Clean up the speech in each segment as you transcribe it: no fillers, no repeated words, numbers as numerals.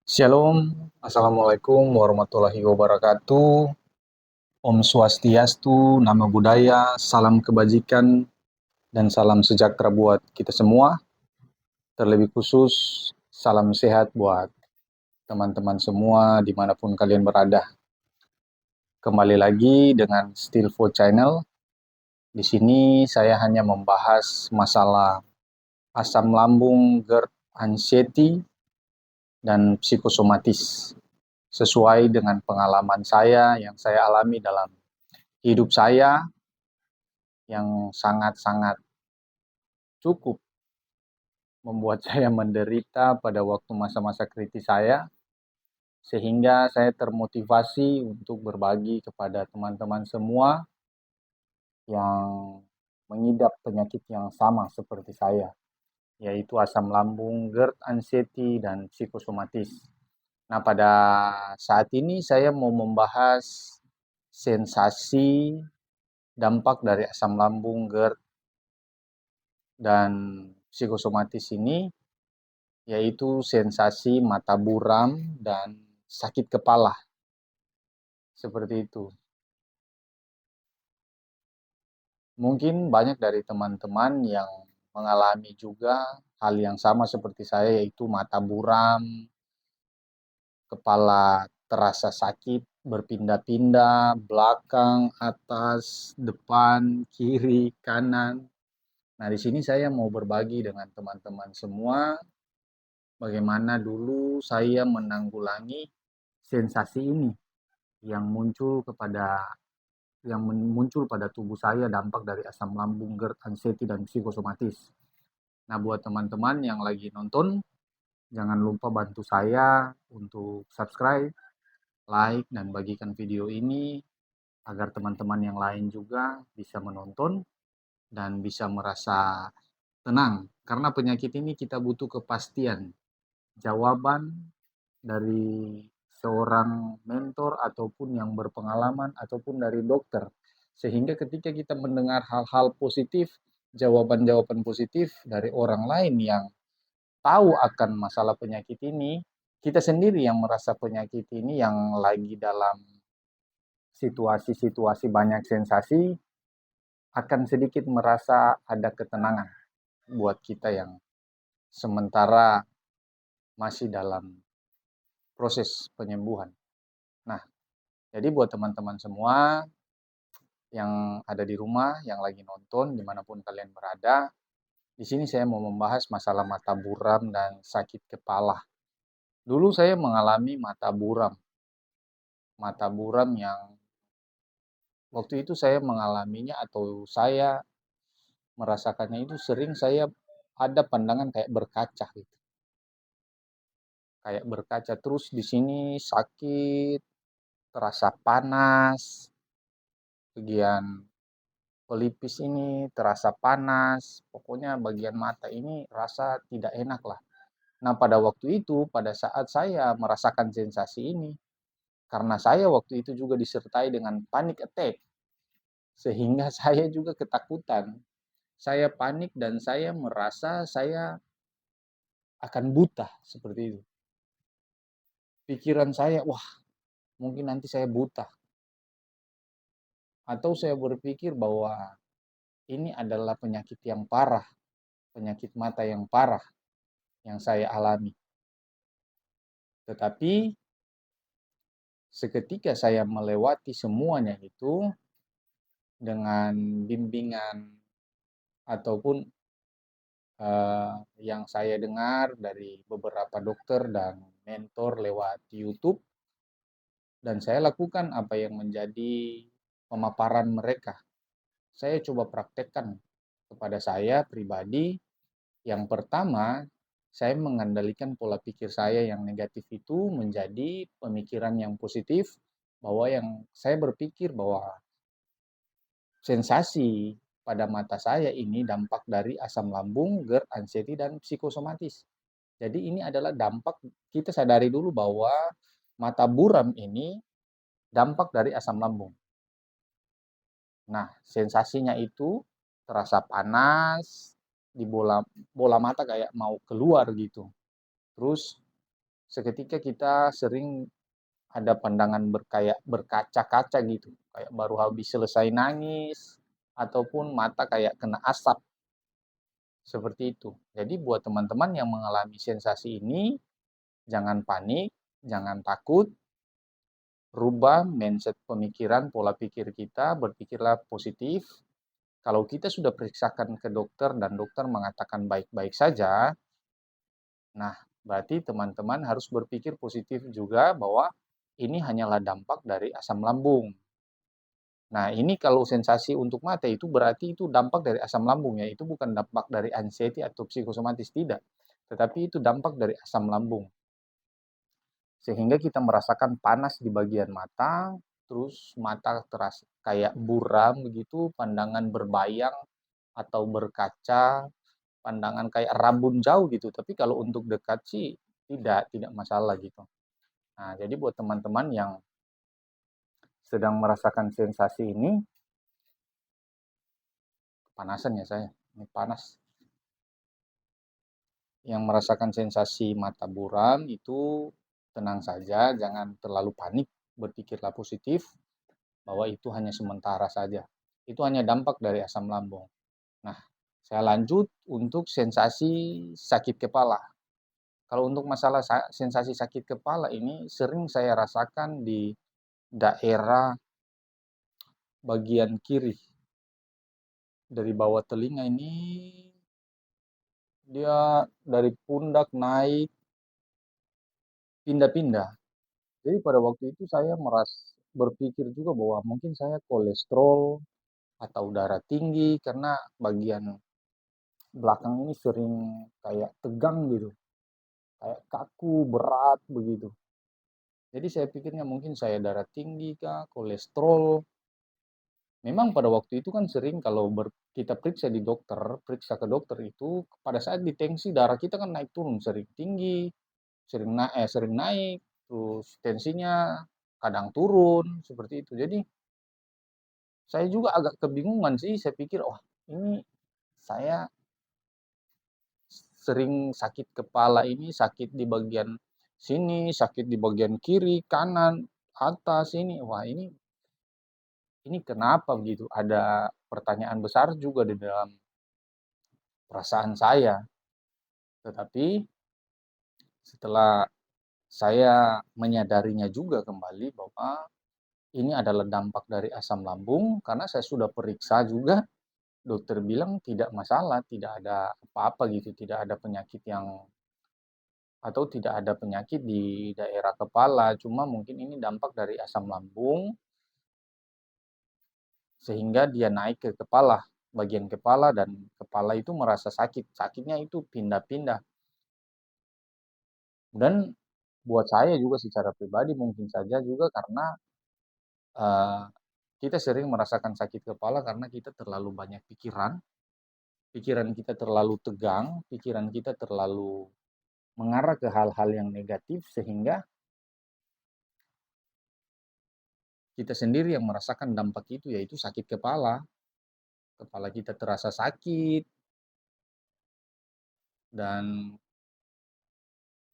Shalom, Assalamualaikum warahmatullahi wabarakatuh. Om Swastiastu, Namo Buddhaya, salam kebajikan, dan salam sejahtera buat kita semua. Terlebih khusus, salam sehat buat teman-teman semua dimanapun kalian berada. Kembali lagi dengan Stilfo Channel. Di sini saya hanya membahas masalah asam lambung, GERD, anxiety, dan psikosomatis. Sesuai dengan pengalaman saya yang saya alami dalam hidup saya yang sangat-sangat cukup membuat saya menderita pada waktu masa-masa kritis saya, sehingga saya termotivasi untuk berbagi kepada teman-teman semua yang mengidap penyakit yang sama seperti saya, yaitu asam lambung, GERD, anxiety, dan psikosomatis. Nah, pada saat ini saya mau membahas sensasi dampak dari asam lambung, GERD, dan psikosomatis ini, yaitu sensasi mata buram dan sakit kepala. Seperti itu. Mungkin banyak dari teman-teman yang mengalami juga hal yang sama seperti saya, yaitu mata buram, kepala terasa sakit, berpindah-pindah, belakang, atas, depan, kiri, kanan. Nah, di sini saya mau berbagi dengan teman-teman semua bagaimana dulu saya menanggulangi sensasi ini yang muncul pada tubuh saya dampak dari asam lambung, GERD, anxiety, dan psikosomatis. Nah, buat teman-teman yang lagi nonton, jangan lupa bantu saya untuk subscribe, like, dan bagikan video ini agar teman-teman yang lain juga bisa menonton dan bisa merasa tenang. Karena penyakit ini kita butuh kepastian, jawaban dari seorang mentor ataupun yang berpengalaman ataupun dari dokter. Sehingga ketika kita mendengar hal-hal positif, jawaban-jawaban positif dari orang lain yang tahu akan masalah penyakit ini, kita sendiri yang merasa penyakit ini yang lagi dalam situasi-situasi banyak sensasi akan sedikit merasa ada ketenangan buat kita yang sementara masih dalam proses penyembuhan. Nah, jadi buat teman-teman semua yang ada di rumah, yang lagi nonton, dimanapun kalian berada, di sini saya mau membahas masalah mata buram dan sakit kepala. Dulu saya mengalami mata buram yang waktu itu saya mengalaminya atau saya merasakannya itu sering saya ada pandangan kayak berkaca gitu. Kayak berkaca terus di sini sakit, terasa panas, bagian pelipis ini terasa panas, pokoknya bagian mata ini rasa tidak enak lah. Nah, pada waktu itu, pada saat saya merasakan sensasi ini, karena saya waktu itu juga disertai dengan panic attack, sehingga saya juga ketakutan. Saya panik dan saya merasa saya akan buta, seperti itu. Pikiran saya, wah mungkin nanti saya buta. Atau saya berpikir bahwa ini adalah penyakit yang parah, penyakit mata yang parah yang saya alami. Tetapi seketika saya melewati semuanya itu dengan bimbingan ataupun yang saya dengar dari beberapa dokter dan mentor lewat YouTube, dan saya lakukan apa yang menjadi pemaparan mereka. Saya coba praktekkan kepada saya pribadi. Yang pertama, saya mengandalkan pola pikir saya yang negatif itu menjadi pemikiran yang positif, bahwa yang saya berpikir bahwa sensasi pada mata saya ini dampak dari asam lambung, GERD, anxiety, dan psikosomatis. Jadi ini adalah dampak, kita sadari dulu bahwa mata buram ini dampak dari asam lambung. Nah, sensasinya itu terasa panas, di bola mata kayak mau keluar gitu. Terus seketika kita sering ada pandangan berkaca-kaca gitu, kayak baru habis selesai nangis, ataupun mata kayak kena asap, seperti itu. Jadi buat teman-teman yang mengalami sensasi ini, jangan panik, jangan takut, rubah mindset pemikiran, pola pikir kita, berpikirlah positif. Kalau kita sudah periksakan ke dokter dan dokter mengatakan baik-baik saja, nah berarti teman-teman harus berpikir positif juga bahwa ini hanyalah dampak dari asam lambung. Nah, ini kalau sensasi untuk mata itu berarti itu dampak dari asam lambung ya, itu bukan dampak dari anxiety atau psikosomatis, tidak. Tetapi itu dampak dari asam lambung. Sehingga kita merasakan panas di bagian mata, terus mata terasa kayak buram begitu, pandangan berbayang atau berkaca, pandangan kayak rabun jauh gitu. Tapi kalau untuk dekat sih tidak masalah gitu. Nah, jadi buat teman-teman yang sedang merasakan sensasi ini, kepanasan ya saya, ini panas. Yang merasakan sensasi mata buram itu tenang saja, jangan terlalu panik, berpikirlah positif bahwa itu hanya sementara saja. Itu hanya dampak dari asam lambung. Nah, saya lanjut untuk sensasi sakit kepala. Kalau untuk masalah sensasi sakit kepala ini sering saya rasakan di daerah bagian kiri. Dari bawah telinga ini dia dari pundak naik pindah-pindah. Jadi pada waktu itu saya berpikir juga bahwa mungkin saya kolesterol atau darah tinggi karena bagian belakang ini sering kayak tegang gitu, kayak kaku, berat begitu. Jadi saya pikirnya mungkin saya darah tinggi kah, kolesterol. Memang pada waktu itu kan sering kalau kita periksa di dokter, periksa ke dokter itu pada saat ditensi darah kita kan naik turun, sering tinggi, sering naik, terus tensinya kadang turun seperti itu. Jadi saya juga agak kebingungan sih, saya pikir, "Oh, ini saya sering sakit kepala ini, sakit di bagian sini, sakit di bagian kiri, kanan, atas ini. Wah, ini kenapa begitu?" Ada pertanyaan besar juga di dalam perasaan saya. Tetapi setelah saya menyadarinya juga kembali bahwa ini adalah dampak dari asam lambung karena saya sudah periksa juga. Dokter bilang tidak masalah, tidak ada apa-apa gitu, tidak ada penyakit yang atau tidak ada penyakit di daerah kepala, cuma mungkin ini dampak dari asam lambung sehingga dia naik ke kepala, bagian kepala dan kepala itu merasa sakit. Sakitnya itu pindah-pindah. Dan buat saya juga secara pribadi mungkin saja juga karena uh, kita sering merasakan sakit kepala karena kita terlalu banyak pikiran, pikiran kita terlalu tegang, pikiran kita terlalu mengarah ke hal-hal yang negatif sehingga kita sendiri yang merasakan dampak itu yaitu sakit kepala. Kepala kita terasa sakit dan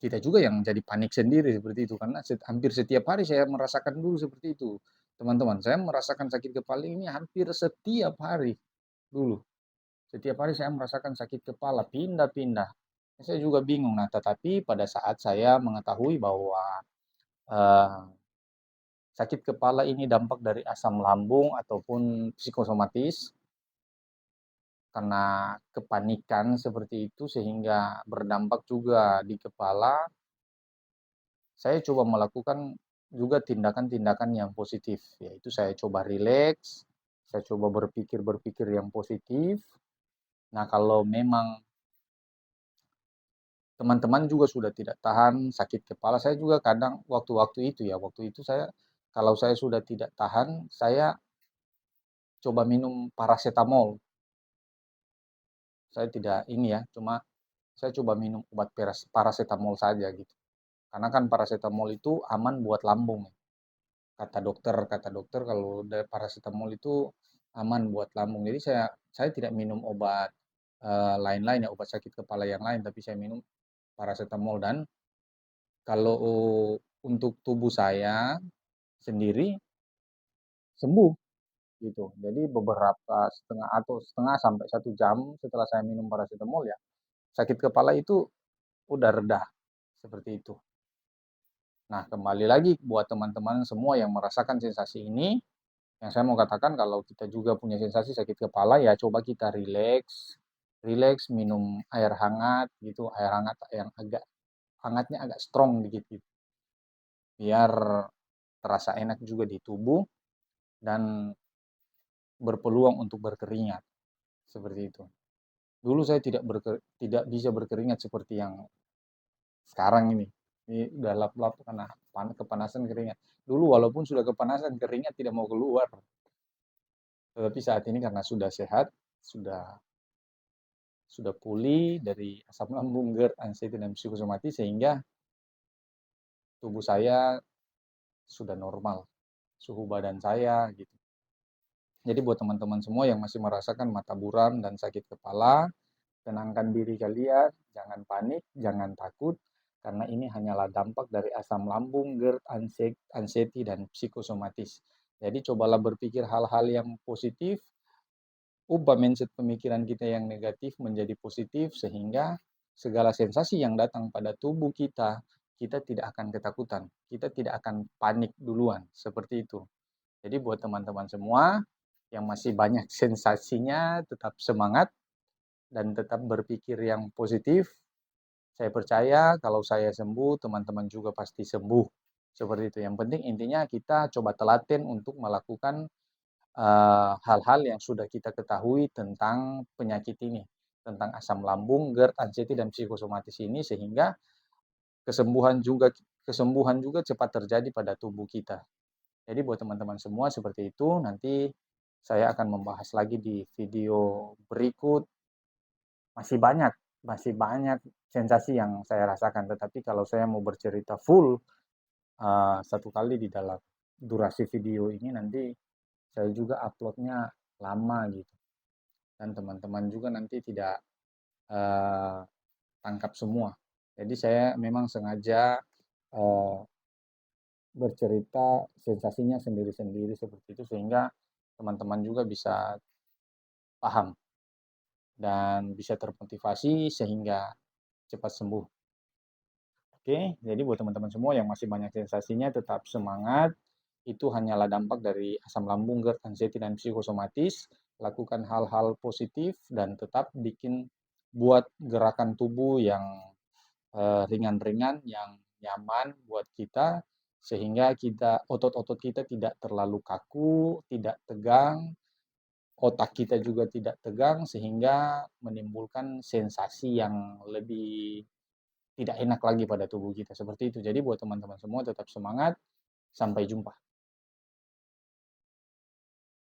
kita juga yang jadi panik sendiri seperti itu karena hampir setiap hari saya merasakan dulu seperti itu. Teman-teman, saya merasakan sakit kepala ini hampir setiap hari dulu. Setiap hari saya merasakan sakit kepala pindah-pindah. Saya juga bingung. Nah, tetapi pada saat saya mengetahui bahwa eh, sakit kepala ini dampak dari asam lambung ataupun psikosomatis karena kepanikan seperti itu sehingga berdampak juga di kepala, saya coba melakukan juga tindakan-tindakan yang positif, yaitu saya coba rileks, saya coba berpikir-berpikir yang positif. Nah, kalau memang teman-teman juga sudah tidak tahan sakit kepala, saya juga kadang waktu-waktu itu ya, waktu itu saya kalau saya sudah tidak tahan, saya coba minum paracetamol. Saya tidak ini ya, cuma saya coba minum obat paracetamol saja gitu. Karena kan paracetamol itu aman buat lambung. Kata dokter kalau paracetamol itu aman buat lambung. Jadi saya tidak minum obat lain-lain ya, obat sakit kepala yang lain, tapi saya minum paracetamol dan kalau untuk tubuh saya sendiri sembuh gitu. Jadi beberapa setengah sampai 1 jam setelah saya minum paracetamol ya, sakit kepala itu udah reda seperti itu. Nah, kembali lagi buat teman-teman semua yang merasakan sensasi ini, yang saya mau katakan kalau kita juga punya sensasi sakit kepala ya coba kita rileks, rileks minum air hangat gitu, air hangat yang agak hangatnya agak strong dikit gitu. Biar terasa enak juga di tubuh dan berpeluang untuk berkeringat seperti itu. Dulu saya tidak bisa berkeringat seperti yang sekarang ini. Ini udah lap-lap karena kepanasan keringat. Dulu walaupun sudah kepanasan keringat tidak mau keluar. Tetapi saat ini karena sudah sehat, sudah pulih dari asam lambung, GERD, anxiety dan psikosomatis sehingga tubuh saya sudah normal, suhu badan saya gitu. Jadi buat teman-teman semua yang masih merasakan mata buram dan sakit kepala, tenangkan diri kalian, jangan panik, jangan takut, karena ini hanyalah dampak dari asam lambung, GERD, anxiety, dan psikosomatis. Jadi cobalah berpikir hal-hal yang positif, ubah mindset pemikiran kita yang negatif menjadi positif, sehingga segala sensasi yang datang pada tubuh kita, kita tidak akan ketakutan, kita tidak akan panik duluan, seperti itu. Jadi buat teman-teman semua yang masih banyak sensasinya, tetap semangat, dan tetap berpikir yang positif. Saya percaya kalau saya sembuh, teman-teman juga pasti sembuh. Seperti itu. Yang penting intinya kita coba telaten untuk melakukan hal-hal yang sudah kita ketahui tentang penyakit ini, tentang asam lambung, GERD, anxiety, dan psikosomatis ini, sehingga kesembuhan juga kesembuhan juga cepat terjadi pada tubuh kita. Jadi buat teman-teman semua seperti itu. Nanti saya akan membahas lagi di video berikut. Masih banyak sensasi yang saya rasakan, tetapi kalau saya mau bercerita full satu kali di dalam durasi video ini nanti saya juga uploadnya lama gitu, dan teman-teman juga nanti tidak uh, tangkap semua. Jadi saya memang sengaja uh, bercerita sensasinya sendiri-sendiri seperti itu sehingga teman-teman juga bisa paham dan bisa termotivasi sehingga cepat sembuh. Oke, jadi buat teman-teman semua yang masih banyak sensasinya, tetap semangat. Itu hanyalah dampak dari asam lambung, GERD, anxiety, dan psikosomatis. Lakukan hal-hal positif dan tetap buat gerakan tubuh yang ringan-ringan, yang nyaman buat kita, sehingga otot-otot kita tidak terlalu kaku, tidak tegang, otak kita juga tidak tegang, sehingga menimbulkan sensasi yang lebih tidak enak lagi pada tubuh kita. Seperti itu. Jadi buat teman-teman semua tetap semangat. Sampai jumpa.